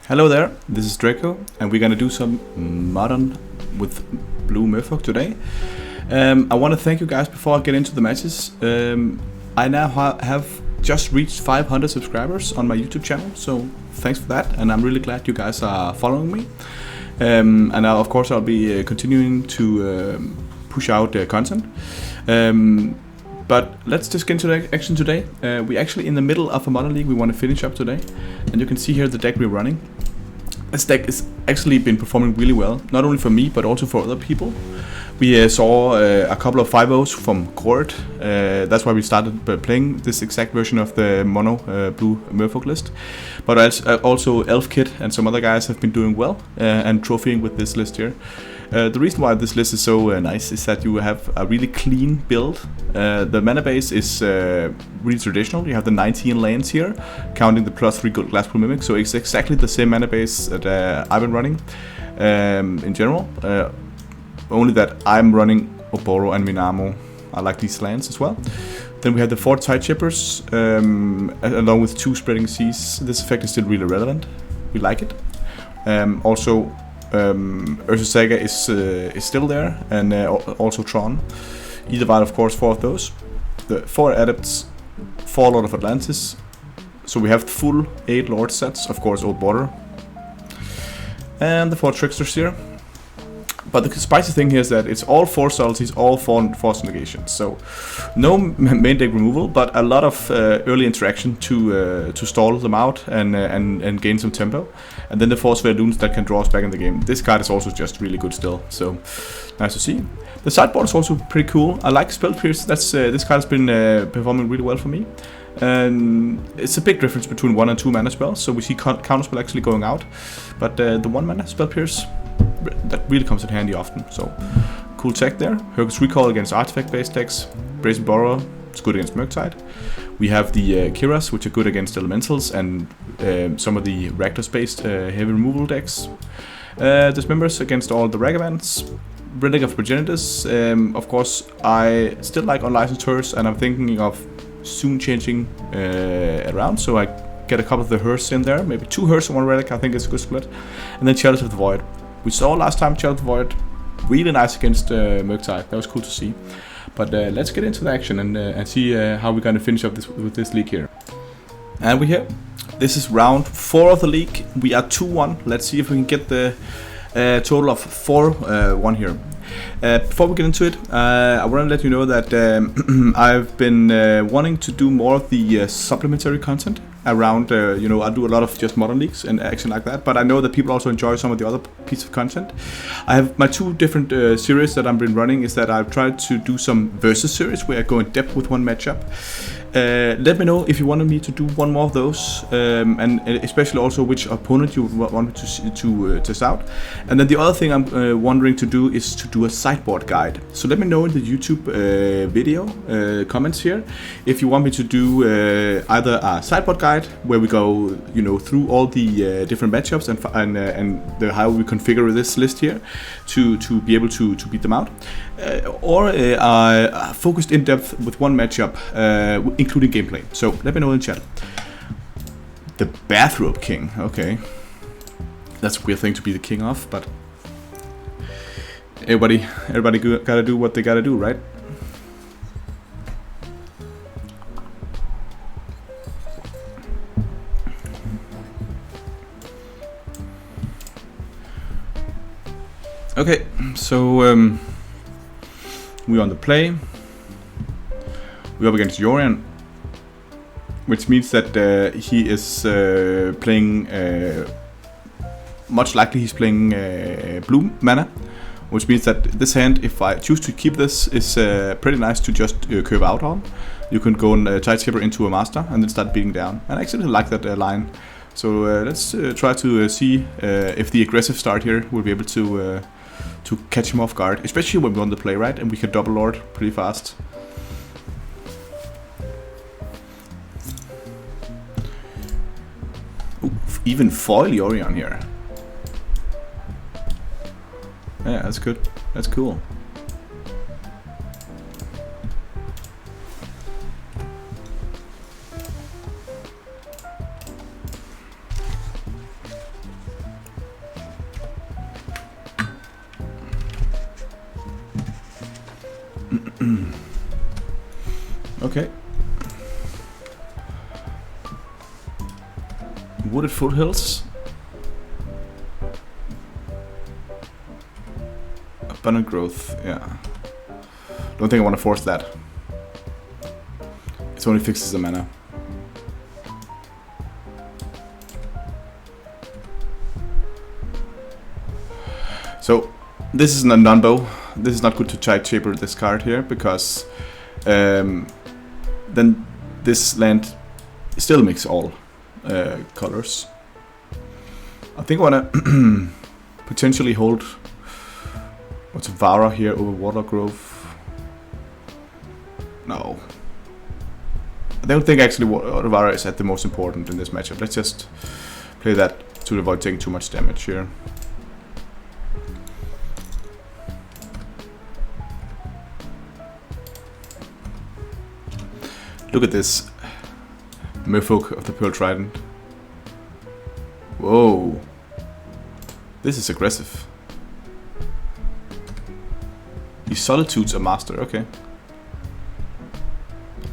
Hello there, this is Draco, and we're gonna do some Modern with Blue Merfolk today. I want to thank you guys before I get into the matches. I now have just reached 500 subscribers on my YouTube channel, so thanks for that, and I'm really glad you guys are following me. And of course I'll be continuing to push out content. But let's just get into the action today. We're actually in the middle of a Modern League we want to finish up today, and you can see here the deck we're running. This deck has actually been performing really well, not only for me but also for other people. We saw a couple of 5-0s from Court. That's why we started playing this exact version of the mono blue Merfolk list. But also Elfkid and some other guys have been doing well and trophying with this list here. The reason why this list is so nice is that you have a really clean build. The mana base is really traditional. You have the 19 lands here, counting the +3 gold Glasspool Mimic. So it's exactly the same mana base that I've been running in general. Only that I'm running Oboro and Minamo. I like these lands as well. Then we have the 4 Tide Chippers, along with 2 Spreading Seas. This effect is still really relevant. We like it. Also, Ursa Saga is still there, and also Tron. Either one, of course, 4 of those. The 4 Adepts, 4 Lord of Atlantis. So we have the full 8 Lord sets, of course, Old Border. And the 4 Tricksters here. But the spicy thing here is that it's all 4 subtleties, all 4 force negations. So no main deck removal, but a lot of early interaction to stall them out and gain some tempo. And then the Force Loons that can draw us back in the game. This card is also just really good still, so nice to see. The sideboard is also pretty cool. I like Spell Pierce. That's this card has been performing really well for me. And it's a big difference between 1 and 2 mana spells. So we see Counterspell actually going out, but the 1 mana Spell Pierce, that really comes in handy often. So cool tech there. Herc's Recall against artifact-based decks. Brazen Borrower, it's good against Murktide. We have the Kiras, which are good against elementals and some of the Rakdos-based heavy removal decks. Dismembers against all the Ragavans. Relic of Progenitus. Of course, I still like Unlicensed Hearse, and I'm thinking of soon changing around, so I get a couple of the Hearse in there. Maybe 2 Hearse and 1 Relic, I think it's a good split. And then Chalice of the Void. We saw last time Chalice of the Void really nice against Murktide. That was cool to see. But let's get into the action and see how we're going to finish up with this league here. And we're here. This is round 4 of the league. We are 2-1. Let's see if we can get the total of 4-1 here. Before we get into it, I want to let you know that I've been wanting to do more of the supplementary content around, I do a lot of just Modern Leagues and action like that, but I know that people also enjoy some of the other pieces of content. I have my 2 different series that I've been running. Is that I've tried to do some versus series where I go in depth with one matchup. Let me know if you wanted me to do one more of those, and especially also which opponent you want me to test out. And then the other thing I'm wondering to do is to do a sideboard guide. So let me know in the YouTube video comments here if you want me to do either a sideboard guide where we go through all the different matchups and how we configure this list here to be able to beat them out, or focused in depth with one matchup, including gameplay. So let me know in chat. The Bathrobe King. Okay, that's a weird thing to be the king of, but everybody gotta do what they gotta do, right? Okay, so we're on the play. We're up against Yorion, which means that he is playing, much likely he's playing blue mana, which means that this hand, if I choose to keep this, is pretty nice to just curve out on. You can go and Tide Chipper into a master and then start beating down. And I actually like that line. So let's try to see if the aggressive start here will be able to catch him off guard, especially when we're on the play, right? And we can double lord pretty fast. Ooh, even foil Yorion here. Yeah, that's good. That's cool. Okay. Wooded foothills. Abundant growth, yeah. Don't think I want to force that. It only fixes the mana. So, this is a non-bow. This is not good to try cheaper this card here, because then this land still makes all colors. I think I want to potentially hold what's Vara here over Water Grove. No. I don't think actually Vara is at the most important in this matchup. Let's just play that to avoid taking too much damage here. Look at this Merfolk of the Pearl Trident. Whoa. This is aggressive. He solitudes a master, okay.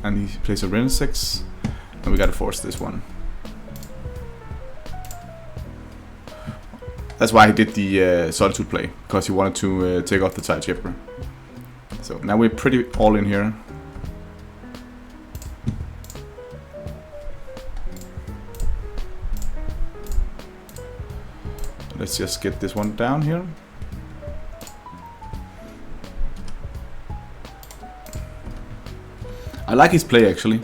And he plays a Ren 6. And we gotta force this one. That's why he did the solitude play, because he wanted to take off the Tide Chipper. So now we're pretty all in here. Let's just get this one down here. I like his play actually.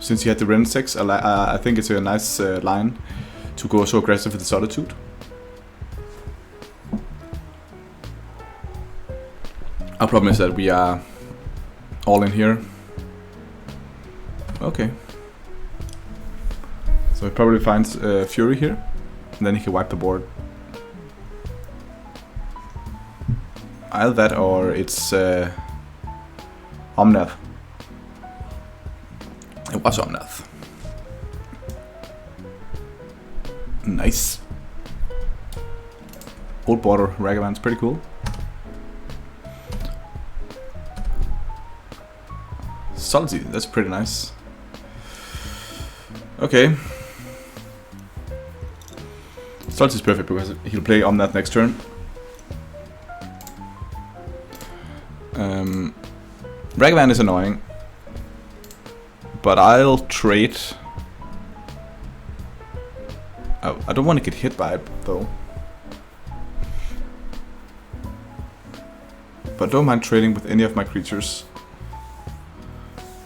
Since he had the Ren 6, I think it's a nice line to go so aggressive with the Solitude. Our problem is that we are all in here. Okay. So he probably finds Fury here. And then he can wipe the board. Either that or it's Omnath. It was Omnath. Nice. Old Border Ragavan's pretty cool. Solitude, that's pretty nice. Okay. Solitude is perfect because he'll play Omnath next turn. Ragavan is annoying, but I'll trade. Oh, I don't want to get hit by it though. But don't mind trading with any of my creatures.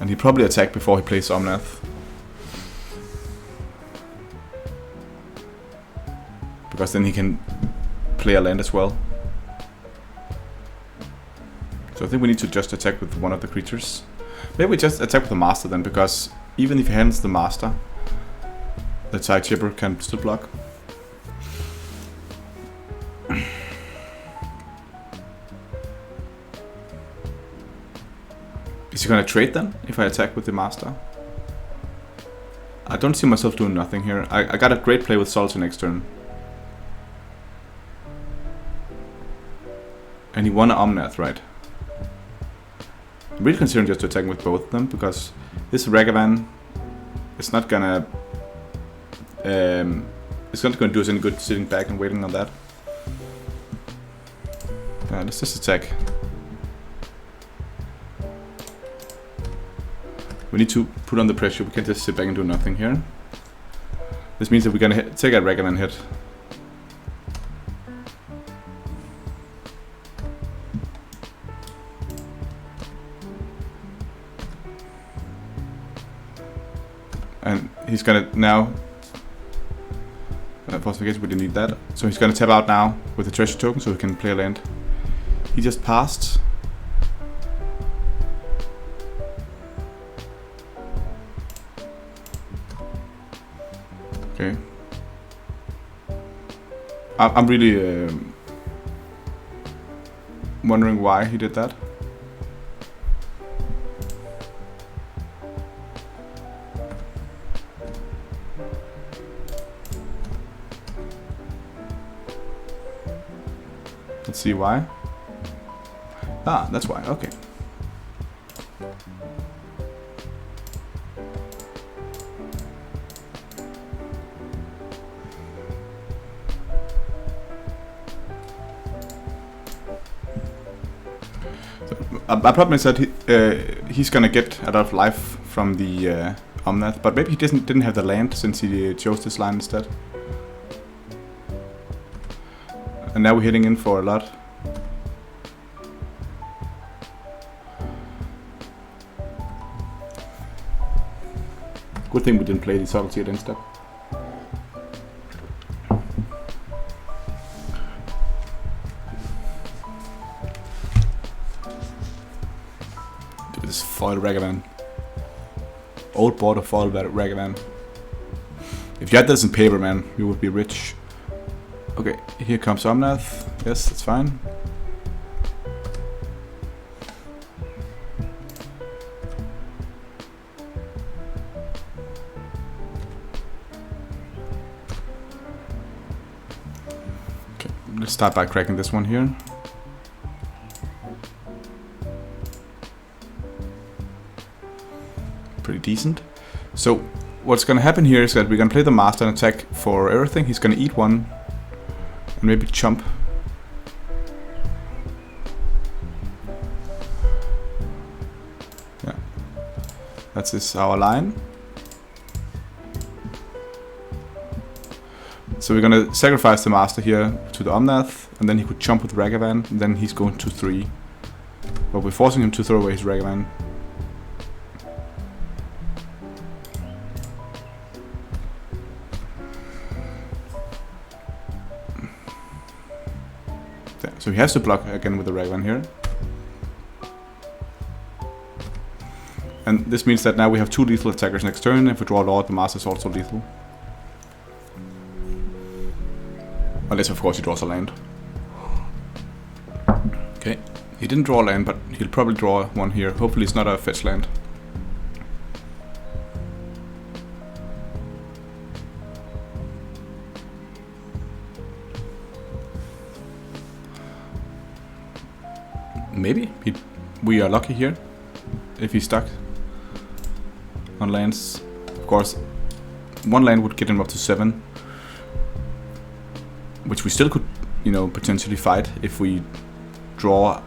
And he probably attack before he plays Omnath. Because then he can play a land as well. So I think we need to just attack with one of the creatures. Maybe we just attack with the master then, because even if he hands the master, the Tide Chipper can still block. Is he gonna trade then, if I attack with the master? I don't see myself doing nothing here. I got a great play with Solitude next turn. And he won an Omnath, right? I'm really considering just to attack with both of them, because this Ragavan is not gonna it's not gonna do us any good sitting back and waiting on that. Let's just attack. We need to put on the pressure. We can't just sit back and do nothing here. This means that we're gonna take a Ragavan hit. And he's gonna now falsification, we didn't need that. So he's gonna tap out now with the treasure token so he can play a land. He just passed. Okay. I'm really wondering why he did that. Let's see why. Ah, that's why, okay. My problem is that he's gonna get a lot of life from the Omnath, but maybe he didn't have the land since he chose this line instead. And now we're hitting in for a lot. Good thing we didn't play the subtlety at instep. This foil Ragavan. Old border foil Ragavan. If you had this in paper, man, you would be rich. Okay, here comes Omnath. Yes, that's fine. Okay, let's start by cracking this one here. Pretty decent. So what's gonna happen here is that we're gonna play the master and attack for everything. He's gonna eat one and maybe chump. Yeah, that's our line. So we're gonna sacrifice the master here to the Omnath, and then he could jump with Ragavan, and then he's going to 3. But we're forcing him to throw away his Ragavan. So he has to block again with the Ragavan here. And this means that now we have 2 lethal attackers next turn. If we draw a Lord, the Master is also lethal. Unless of course he draws a land. Okay, he didn't draw a land, but he'll probably draw one here. Hopefully it's not a fetch land. Maybe we are lucky here if he's stuck on lands. Of course, one land would get him up to 7, which we still could, you know, potentially fight if we draw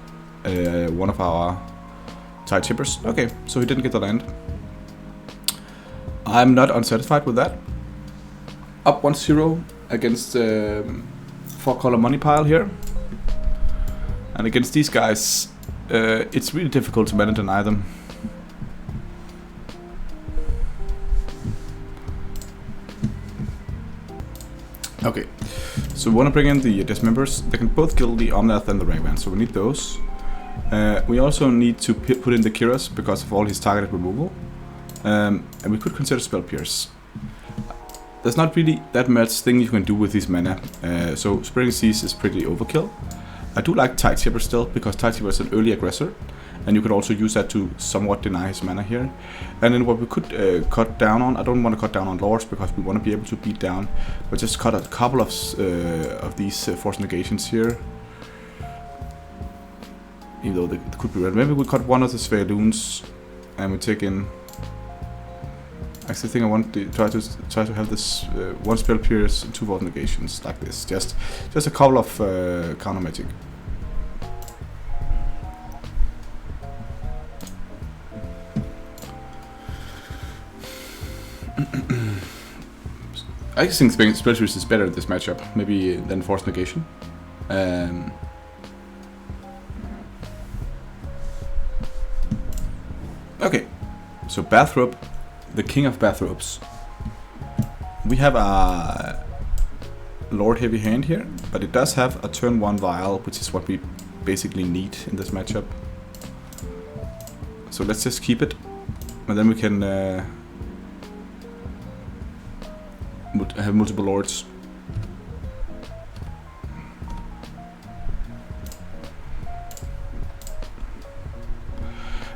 one of our tide chippers. Okay, so he didn't get the land. I'm not unsatisfied with that. Up 1-0 against 4-color Moneypile here. And against these guys, it's really difficult to mana deny them. Okay, so we want to bring in the dismembers. They can both kill the Omnath and the Ragavan, so we need those. We also need to put in the Kiras because of all his targeted removal. And we could consider Spell Pierce. There's not really that much thing you can do with this mana, so Spreading Seas is pretty overkill. I do like Tide Chipper still, because Tide Chipper is an early aggressor, and you could also use that to somewhat deny his mana here. And then what we could cut down on, I don't want to cut down on Lords because we want to be able to beat down, but just cut a couple of these Force Negations here. Even though they could be red. Maybe we cut one of the Sveloons and we take in. I actually think I want to try to have this 1 Spell Pierce and 2 Force Negations like this. Just a couple of counter magic. I think Spell Pierce is better at this matchup, maybe than Force Negation. Okay, so Bathrobe. The king of bathrobes. We have a Lord heavy hand here, but it does have a turn 1 vial, which is what we basically need in this matchup. So let's just keep it, and then we can have multiple Lords.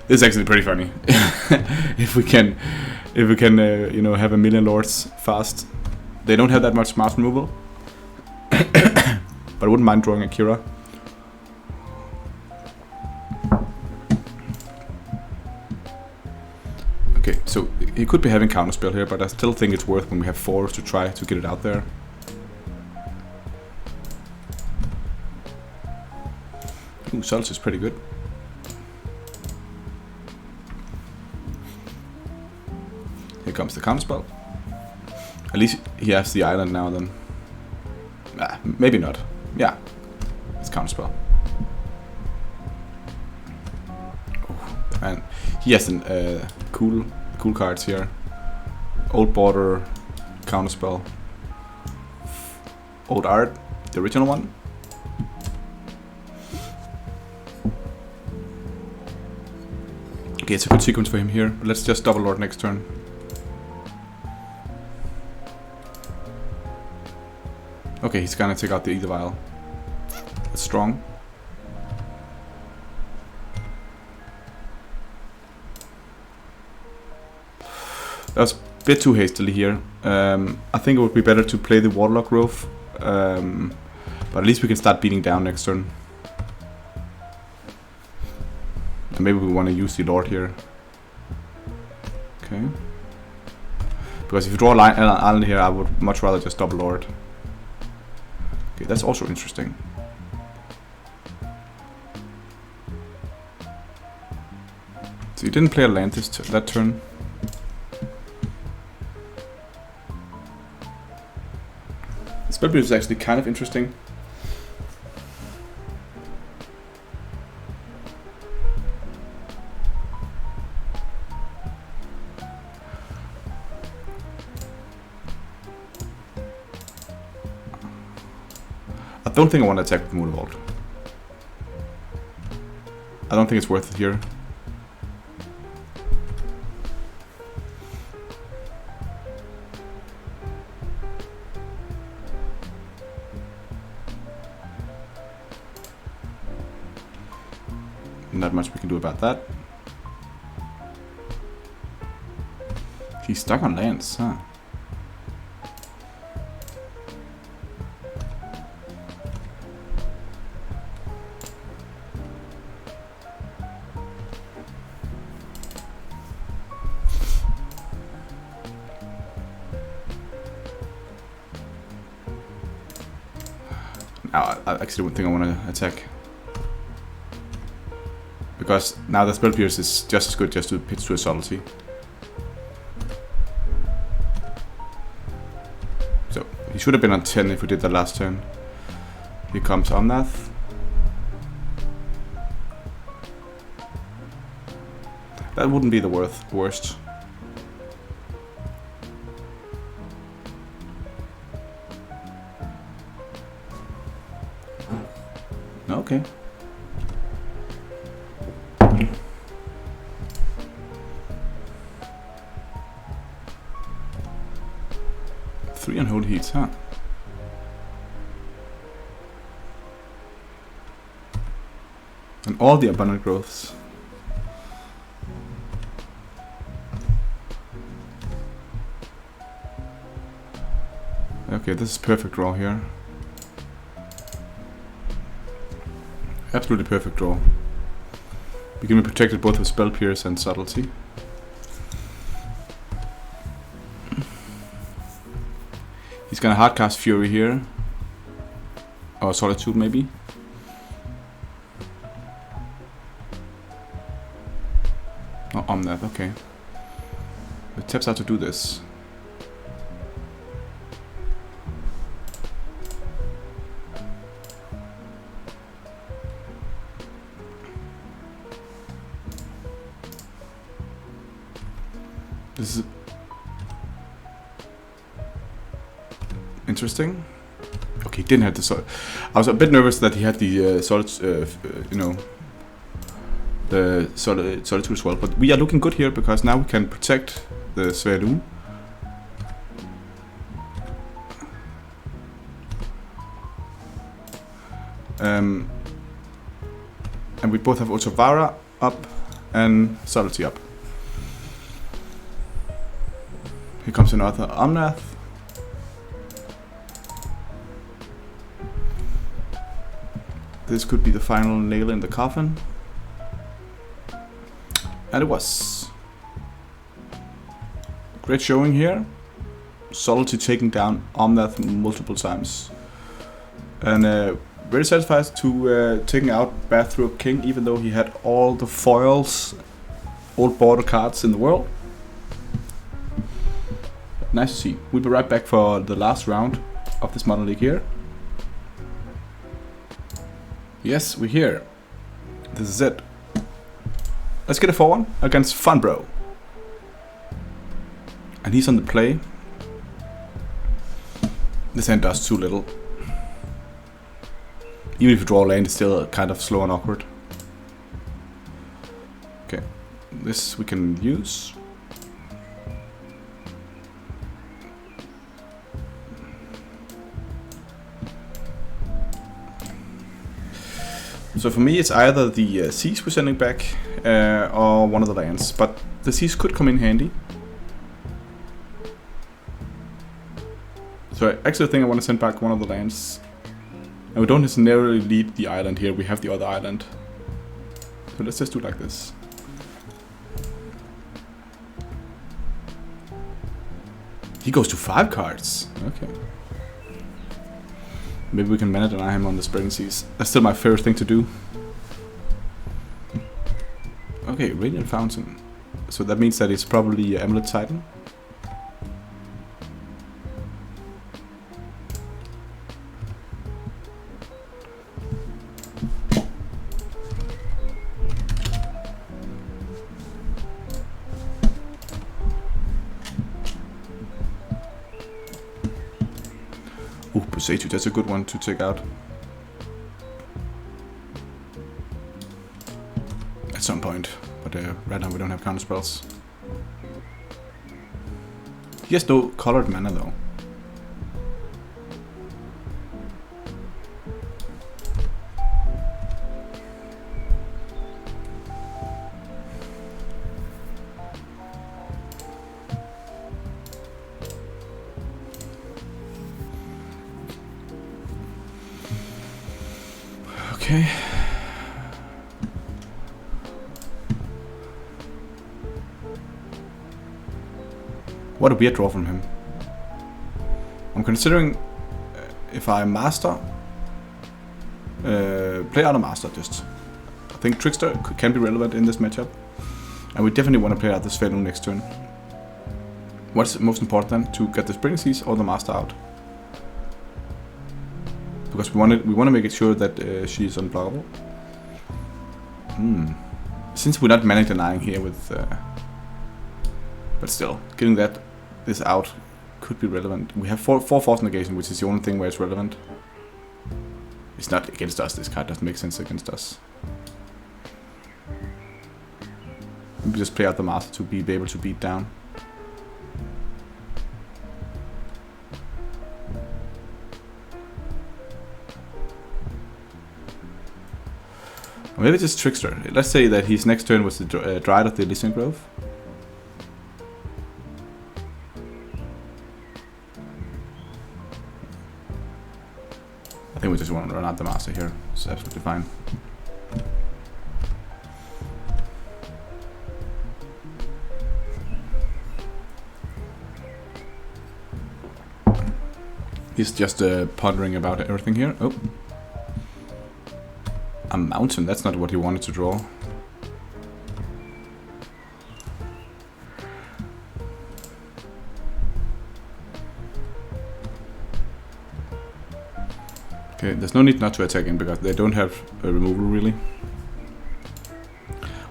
This is actually pretty funny. if we can, you know, have 1,000,000 Lords fast. They don't have that much mass removal, but I wouldn't mind drawing a Kira. so he could be having counterspell here, but I still think it's worth when we have 4 to try to get it out there. Ooh, Sults is pretty good. Here comes the counterspell. At least he has the island now then. Maybe not. Yeah, it's counterspell. Oh, and he has some cool cards here. Old Border, counterspell. Old Art, the original one. Okay, it's a good sequence for him here. But let's just double lord next turn. Okay, he's gonna take out the Ether Vial. That's strong. That was a bit too hastily here. I think it would be better to play the Warlock Growth. But at least we can start beating down next turn. And maybe we want to use the Lord here. Okay. Because if you draw an island here, I would much rather just double Lord. Okay, that's also interesting. So you didn't play Atlantis that turn. Spell Pierce is actually kind of interesting. I don't think I want to attack with Moonvault. I don't think it's worth it here. Not much we can do about that. He's stuck on lands, huh? Now, I actually don't think I want to attack. Because now the Spell Pierce is just as good just to pitch to a Subtlety. So, he should have been on 10 if we did that last turn. Here comes Omnath. That wouldn't be the worst. Okay. Three unholy heats, huh? And all the abundant growths. Okay, this is perfect draw here. Absolutely perfect draw. We can be protected both with Spell Pierce and Subtlety. He's gonna hardcast Fury here. Or Solitude maybe. Oh, Omnath, okay. It taps out to do this. This is interesting. Okay, he didn't have the solid. I was a bit nervous that he had the solid, you know, the solitude as well. But we are looking good here because now we can protect the Svaelun. And we both have Otavara up and Subtlety up. Here comes another Omnath. This could be the final nail in the coffin. And it was. Great showing here. Subtlety taking down Omnath multiple times. And very satisfied to taking out Bathrobe King, even though he had all the foils, old border cards in the world. Nice to see. We'll be right back for the last round of this Modern League here. Yes, we're here. This is it. Let's get a 4-1 against Funbro. And he's on the play. This hand does too little. Even if you draw a land, it's still kind of slow and awkward. Okay, this we can use. So for me, it's either the seas we're sending back or one of the lands, but the seas could come in handy. So I actually think I want to send back one of the lands. And we don't necessarily need the island here, we have the other island. So let's just do it like this. He goes to 5 cards. Okay. Maybe we can mana deny him on the Spreading Seas. That's still my favorite thing to do. Okay, Radiant Fountain. So that means that it's probably Amulet Titan. Ooh, Poseitu, that's a good one to take out. At some point, but right now we don't have counter spells. He has no colored mana though. Okay. What a weird draw from him. I'm considering if I master, play out a master just. I think Trickster can be relevant in this matchup. And we definitely want to play out this Velu next turn. What's most important then? To get the Spreading Seas or the master out? Because we want to make it sure that she is unblockable. Since we're not mana denying here with, but still getting this out could be relevant. We have 4 force negation, which is the only thing where it's relevant. It's not against us. This card doesn't make sense against us. We just play out the master to be able to beat down. Or maybe just Trickster. Let's say that his next turn was the Dryad of the Elysian Grove. I think we just want to run out the master here. It's absolutely fine. He's just pondering about everything here. Oh. A mountain, that's not what he wanted to draw. Okay, there's no need not to attack him because they don't have a removal really.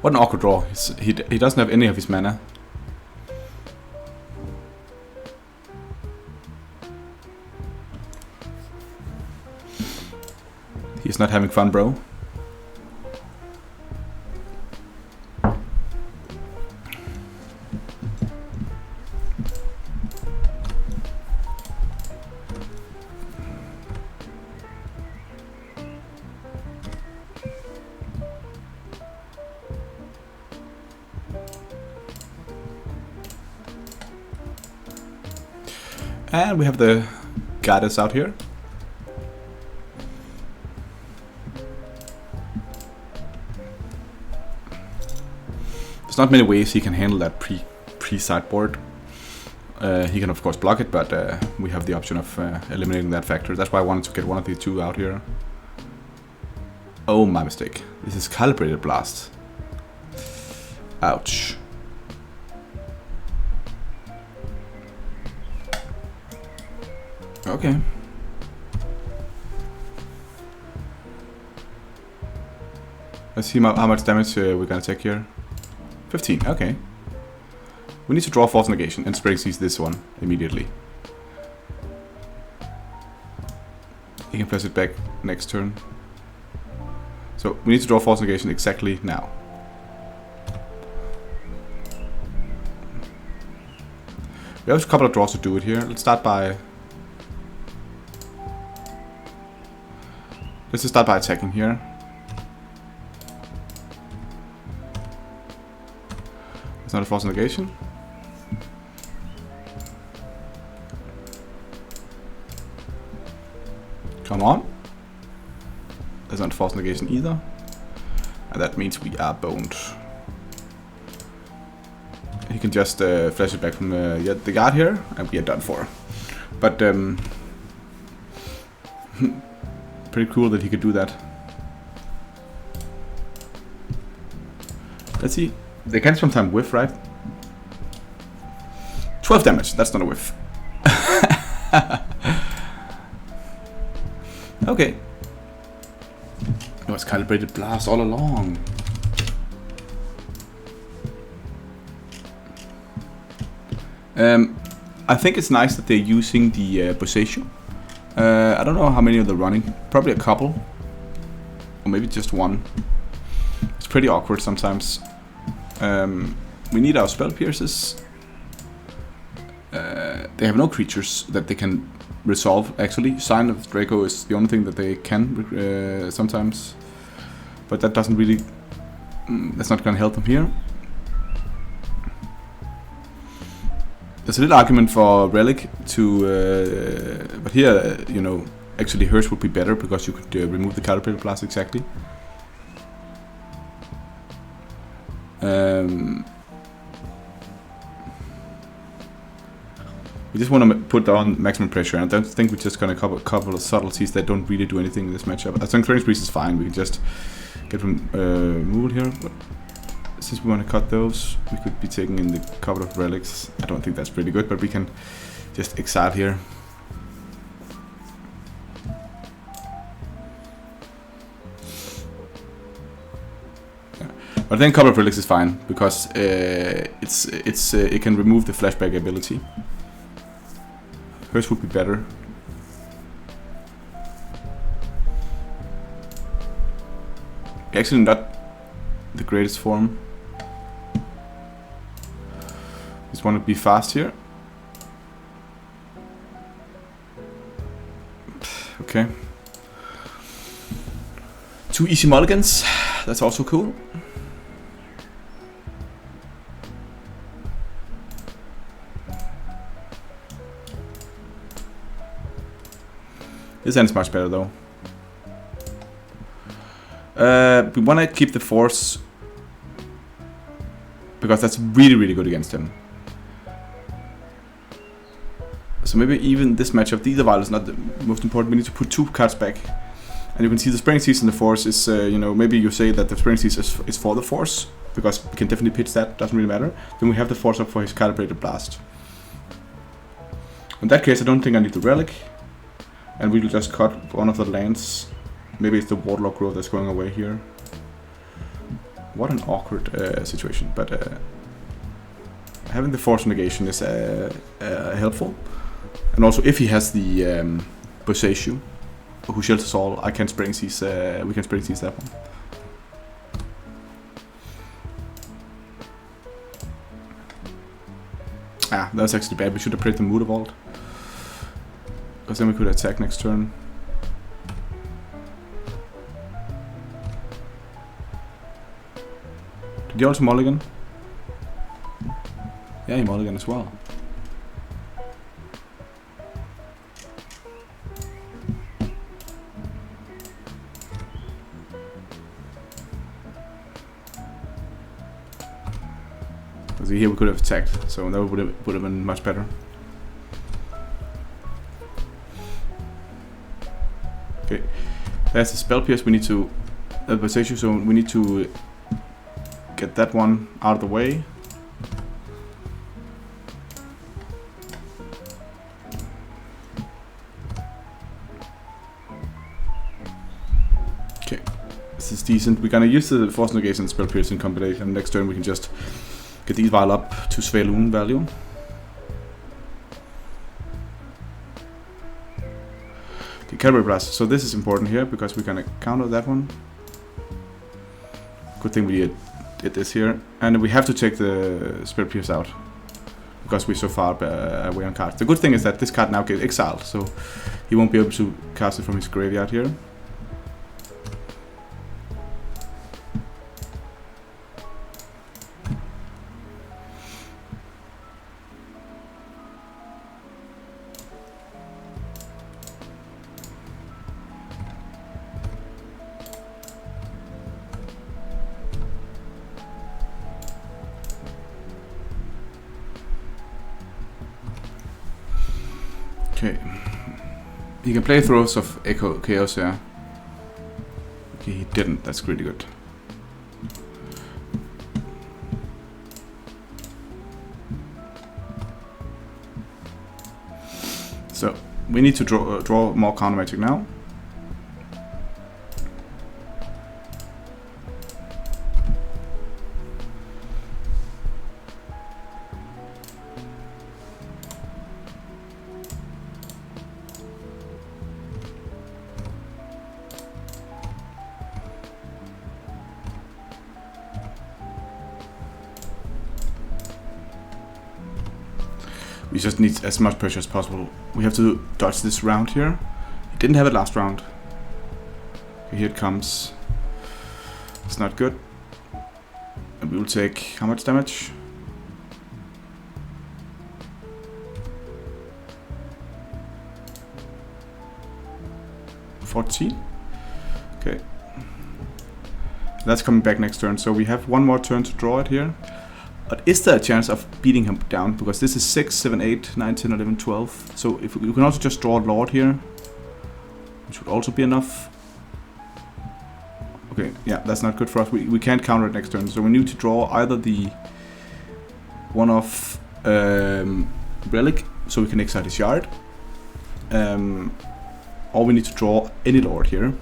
What an awkward draw. He doesn't have any of his mana. He's not having fun, bro. And we have the goddess out here. There's not many ways he can handle that pre-sideboard. He can of course block it, but we have the option of eliminating that factor. That's why I wanted to get one of the two out here. Oh, my mistake. This is calibrated blast. Ouch. Okay. Let's see how much damage we're gonna take here. 15, okay. We need to draw Force Negation and Spring Seize this one immediately. He can press it back next turn. So we need to draw Force Negation exactly now. We have a couple of draws to do it here. Let's start by... Let's just start by attacking here. It's not a Force Negation. Come on. There's not Force Negation either. And that means we are boned. He can just flash it back from the guard here, and we are done for. But pretty cool that he could do that. Let's see. They can sometimes whiff, right? 12 damage. That's not a whiff. Okay. It was calibrated blast all along. I think it's nice that they're using the Boseiju. I don't know how many of they're running. Probably a couple. Or maybe just one. It's pretty awkward sometimes. We need our spell pierces. They have no creatures that they can resolve, actually. Sign of Draco is the only thing that they can sometimes. But that doesn't really... that's not gonna help them here. There's a little argument for Relic to... but here, you know, actually hers would be better because you could remove the calibrated blast exactly. We just want to put on maximum pressure, and I don't think we're just going to cover a couple of subtleties that don't really do anything in this matchup. I think Throwing Priest is fine, we can just get from moved here, but since we want to cut those, we could be taking in the couple of relics. I don't think that's pretty good, but we can just exile here. But I think couple of relics is fine because it can remove the flashback ability. Hers would be better. Actually, not the greatest form. Just want to be fast here. Okay. 2 easy mulligans. That's also cool. This ends much better though. We want to keep the force because that's really, really good against him. So maybe even this matchup, the Ether Vial is not the most important. We need to put 2 cards back. And you can see the Spring Seize and the Force is, you know, maybe you say that the Spring Seize is for the Force, because we can definitely pitch that, doesn't really matter. Then we have the Force up for his Calibrated Blast. In that case, I don't think I need the Relic. And we'll just cut one of the lands. Maybe it's the Warlock growth that's going away here. What an awkward situation, but having the Force Negation is helpful. And also, if he has the Boseiju, who shields us all, I can Spring Seize. We can Spring Seize that one. Ah, that's actually bad. We should have played the Muda Vault, because then we could attack next turn. Did he also mulligan? Yeah, he mulligan as well. See, here we could have attacked, so that would have been much better. Okay, there's the spell pierce. We need to adversation zone. We need to get that one out of the way. Okay, this is decent. We're gonna use the Force Negation and spell pierce in combination. Next turn we can just get these vial up to Svalun value. Okay, Calibrated Blast. So this is important here because we're gonna counter that one. Good thing we did this here, and we have to take the spell pierce out because we're so far away on cards. The good thing is that this card now gets exiled, so he won't be able to cast it from his graveyard here. Okay, he can play Throws of Echo Chaos here. Okay, he didn't. That's really good. So we need to draw more counter magic now. We just need as much pressure as possible. We have to dodge this round here. He didn't have it last round. Okay, here it comes. It's not good. And we will take how much damage? 14. Okay. That's coming back next turn. So we have one more turn to draw it here. But is there a chance of beating him down? Because this is 6, 7, 8, 9, 10, 11, 12. So if we can also just draw a Lord here, which would also be enough. Okay, yeah, that's not good for us. We can't counter it next turn. So we need to draw either the one-off Relic, so we can exile his yard. Or we need to draw any Lord here.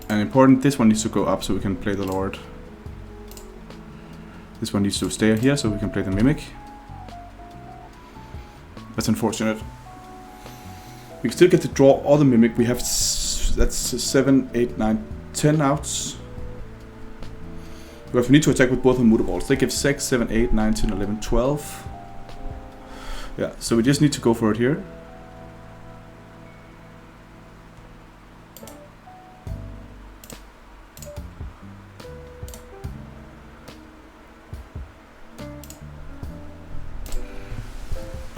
And important, this one needs to go up so we can play the Lord. This one needs to stay here so we can play the Mimic. That's unfortunate. We can still get to draw all the Mimic. We have, that's 7, 8, 9, 10 outs. Because we need to attack with both Immutables. They give 6, 7, 8, 9, 10, 11, 12. Yeah, so we just need to go for it here.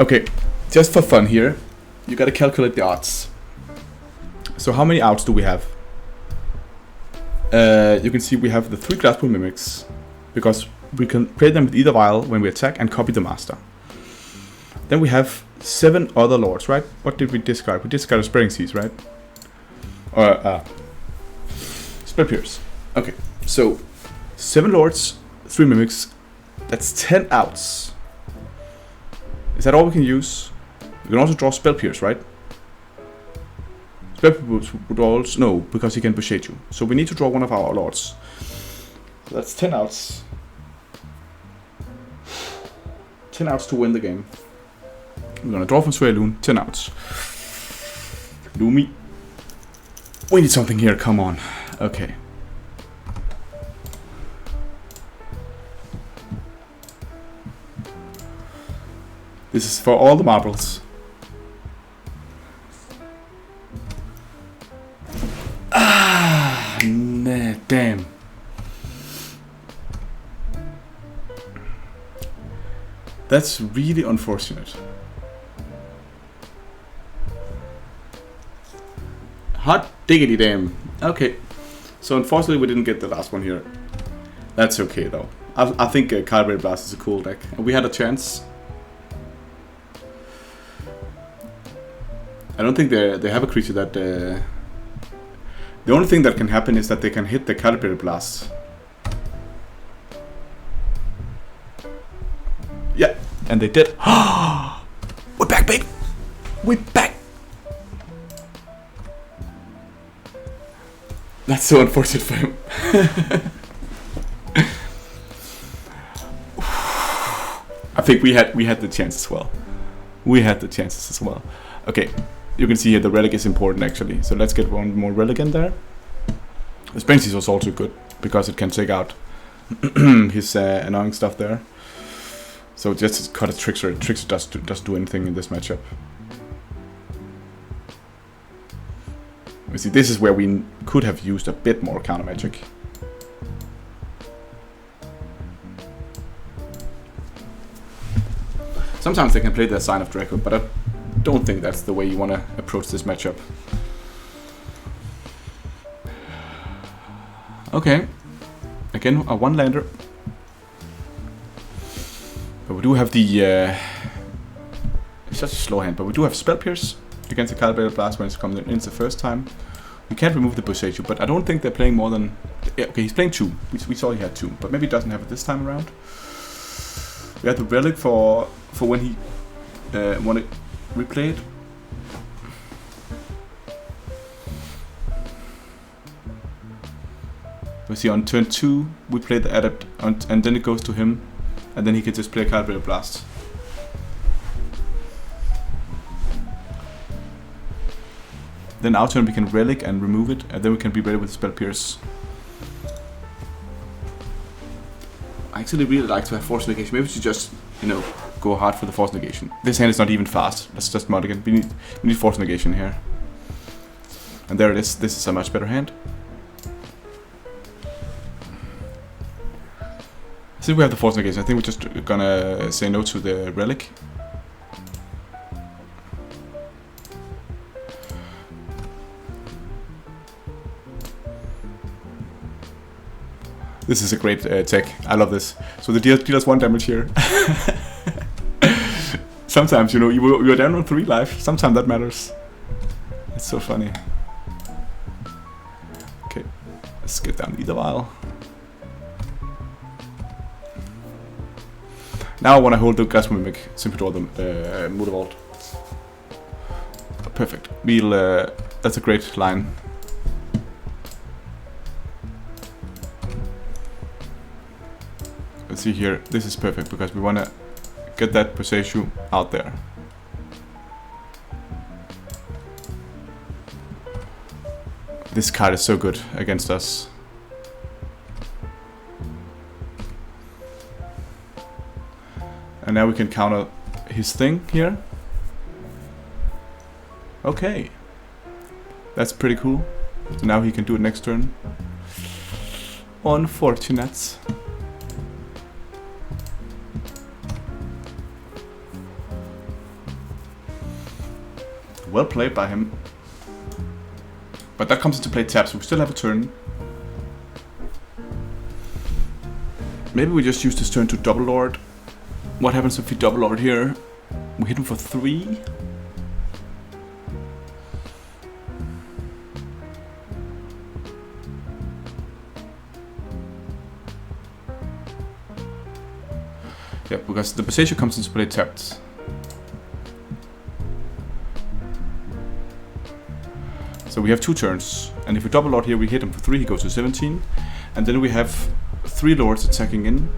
Okay, just for fun here, you gotta calculate the odds. So how many outs do we have? You can see we have the 3 Glasspool Mimics, because we can play them with either vial when we attack and copy the master. Then we have 7 other Lords, right? What did we discard? We discarded Spreading Seas, right? Spell Pierce. Okay, so 7 Lords, 3 Mimics, that's 10 outs. Is that all we can use? We can also draw Spell Pierce, right? Spell Pierce would also... No, because he can Bouchate you. So we need to draw one of our Lords. So that's 10 outs. 10 outs to win the game. We're gonna draw from Svalun, 10 outs. Lumi. We need something here, come on. Okay. This is for all the marbles. Ah, nah, damn. That's really unfortunate. Hot diggity damn. Okay. So unfortunately we didn't get the last one here. That's okay though. I think Calibrated Blast is a cool deck. And we had a chance. I don't think they have a creature that... the only thing that can happen is that they can hit the calibrated blast. Yeah, and they did. We're back, baby! We're back! That's so unfortunate for him. I think we had the chance as well. We had the chances as well. Okay, you can see here the relic is important actually. So let's get one more relic in there. The Spring was also good because it can take out his annoying stuff there. So just cut a Trickster. Trickster doesn't do anything in this matchup. You see, this is where we could have used a bit more counter magic. Sometimes they can play the Sign of Draco, but I don't think that's the way you want to approach this matchup. Okay, again a one-lander. But we do have the... it's such a slow hand, but we do have Spell Pierce against the Calibrated Blast when it's coming in the first time. We can't remove the Boseiju, but I don't think they're playing more than... Yeah, okay, he's playing 2. We saw he had 2, but maybe he doesn't have it this time around. We have the Relic for when he want to replay it. We see on turn 2 we play the Adept, and then it goes to him, and then he can just play a Calibrated Blast. Then our turn we can Relic and remove it, and then we can be ready with Spell Pierce. I actually really like to have Force Negation. Maybe we should just, you know, go hard for the Force Negation. This hand is not even fast. Let's just mulligan. We need Force Negation here. And there it is. This is a much better hand. Since we have the Force Negation, I think we're just gonna say no to the Relic. This is a great tech. I love this. So the deals 1 damage here. Sometimes, you know, you're down on 3 life. Sometimes that matters. It's so funny. Okay, let's get down either while. Now I want to hold the Gas Mimic, simply draw the Motor Vault. Perfect. We'll. That's a great line. Let's see here. This is perfect because we want to get that Boseiju out there. This card is so good against us. And now we can counter his thing here. Okay. That's pretty cool. So now he can do it next turn. Unfortunate. Well played by him. But that comes into play tap, so we still have a turn. Maybe we just use this turn to double lord. What happens if we double lord here? We hit him for 3. Yeah, because the Boseiju comes into play tapped. So we have 2 turns, and if we double lord here, we hit him for 3, he goes to 17. And then we have 3 lords attacking in,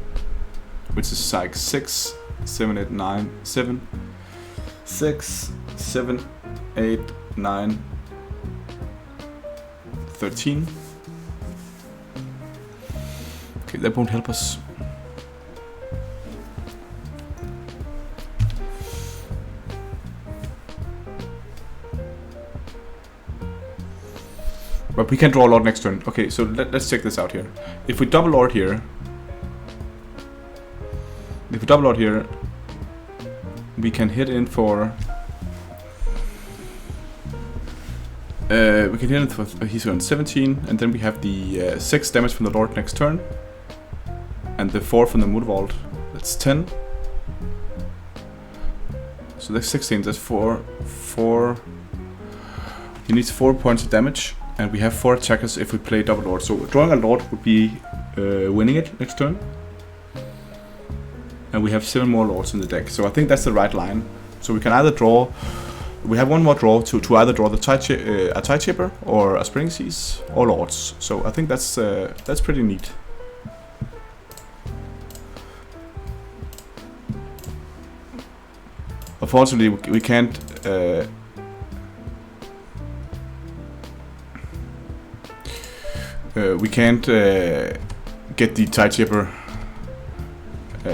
which is like 6, 7, 8, 9, 7, 6, 7, 8, 9, 13. Okay, that won't help us. But we can draw a lord next turn. Okay, so let's check this out here. If we double lord here, we can hit in for. We can hit in for. He's on 17, and then we have the 6 damage from the lord next turn, and the 4 from the Mood Vault. That's 10. So that's 16. That's 4, 4, He needs 4 points of damage, and we have 4 attackers if we play double lord. So drawing a lord would be winning it next turn. And we have 7 more lords in the deck, so I think that's the right line. So we can either draw. We have 1 more draw to either draw the a tide chipper or a spring seize or lords. So I think that's pretty neat. Unfortunately, we can't. We can't get the tide chipper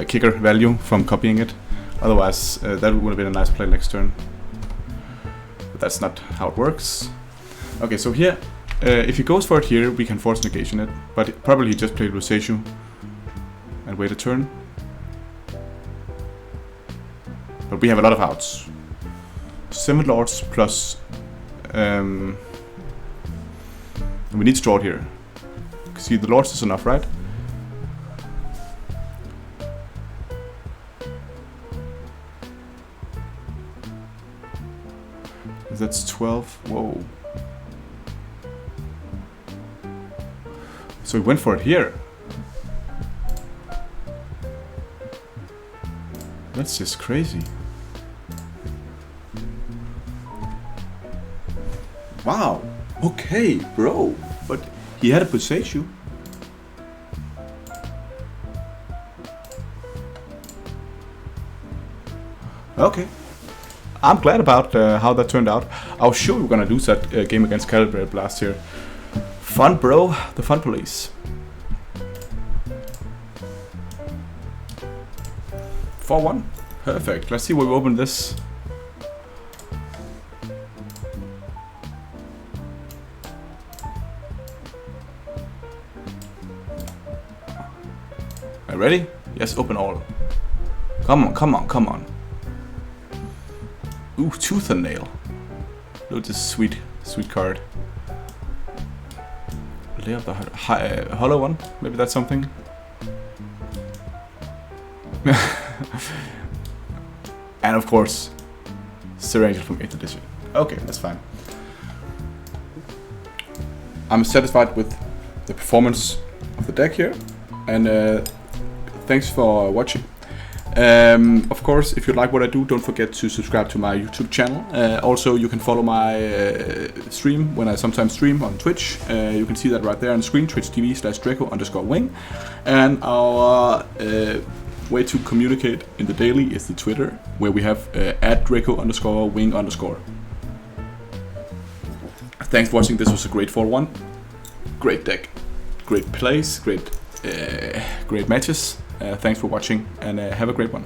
kicker value from copying it. Otherwise, that would have been a nice play next turn. But that's not how it works. Okay, so here, if he goes for it here, we can force negation it. But probably he just played Rosacea and wait a turn. But we have a lot of outs. 7 lords plus. We need to draw it here. See, the lords is enough, right? That's 12. Whoa. So he went for it here. That's just crazy. Wow. Okay, bro. But he had a Rosacea. Okay. I'm glad about how that turned out. I was sure we were gonna lose that game against Calibrated last year. Fun, bro. The fun police. 4-1. Perfect. Let's see where we open this. Are you ready? Yes, open all. Come on, come on, come on. Ooh, Tooth and Nail. Look at this sweet, sweet card. Lay up the hollow one. Maybe that's something. And of course, Sir Angel from 8th edition. Okay, that's fine. I'm satisfied with the performance of the deck here, and thanks for watching. Of course, if you like what I do, don't forget to subscribe to my YouTube channel. Also, you can follow my stream when I sometimes stream on Twitch. You can see that right there on the screen, twitch.tv/Draco_wing. And our way to communicate in the daily is the Twitter, where we have @Draco_wing_. Thanks for watching. This was a great 4-1. Great deck, great plays, great matches. Thanks for watching, and have a great one.